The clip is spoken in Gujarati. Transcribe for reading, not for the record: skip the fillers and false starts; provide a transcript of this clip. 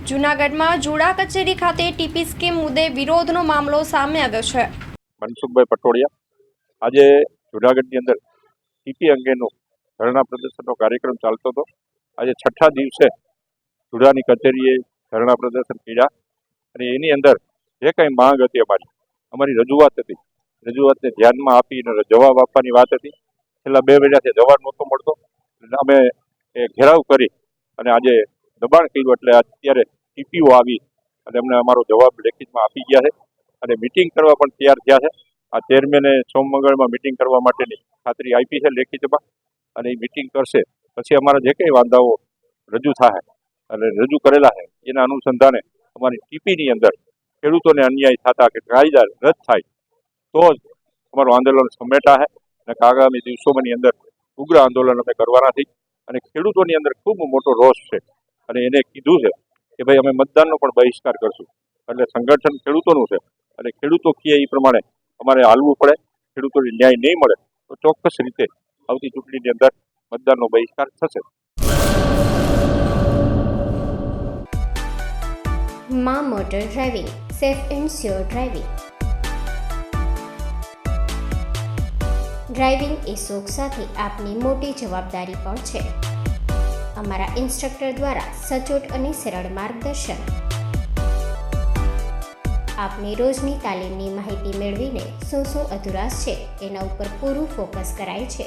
જૂનાગઢમાં જોડા કચેરી ખાતે ટીપી સ્કીમ મુદ્દે વિરોધનો મામલો સામે આવ્યો છે. મનસુખભાઈ પટોડિયા આજે જૂનાગઢની અંદર ટીપી અંગેનું ધરણા પ્રદર્શનનો કાર્યક્રમ ચાલતો હતો. આજે છઠ્ઠા દિવસે જોડાની કચેરીએ ધરણા પ્રદર્શન કર્યા અને એની અંદર જે કંઈ માંગ હતી અમારી રજૂઆત હતી, રજૂઆતને ધ્યાનમાં આપીને જવાબ આપવાની વાત હતી. છેલ્લા 2 મહિનાથી જવાબ નહોતો મળતો. અમે ઘેરાવ કરી અને આજે દબાણ કર્યું એટલે અત્યારે ટીપીઓ આવી અને અમને અમારો જવાબ લેખિતમાં આપી ગયા છે અને મિટિંગ કરવા પણ તૈયાર થયા છે. આ ચેરમેને સોમમંગળમાં મિટિંગ કરવા માટેની ખાતરી આપી છે લેખિતમાં અને એ મિટિંગ કરશે. પછી અમારા જે કંઈ વાંધાઓ રજૂ થાય અને રજૂ કરેલા છે એના અનુસંધાને અમારી ટીપીની અંદર ખેડૂતોને અન્યાય થતા કે કાયદા રદ થાય તો જ અમારું આંદોલન સમેટા છે અને આગામી દિવસોની અંદર ઉગ્ર આંદોલન અમે કરવાના છીએ. અને ખેડૂતોની અંદર ખૂબ મોટો રોષ છે અને એને કીધું છે કે ભાઈ અમે મતદાનનો પણ બહિષ્કાર કરશું. એટલે સંગઠન ખેડૂતોનું છે અને ખેડૂતો કહે એ પ્રમાણે અમારે હાલવું પડે. ખેડૂતોને ન્યાય નહીં મળે તો ચોક્કસ રીતે આવતી ચૂંટણીની અંદર મતદાનનો બહિષ્કાર થશે. માં motor driving, safe and sure driving. Driving એ શોખ સાથે આપની મોટી જવાબદારી પણ છે. અમારા ઇન્સ્ટ્રક્ટર દ્વારા સચોટ અને સરળ માર્ગદર્શન. આપની રોજની તાલીમની માહિતી મેળવીને શું અધુરાશ છે એના ઉપર પૂરું ફોકસ કરાય છે.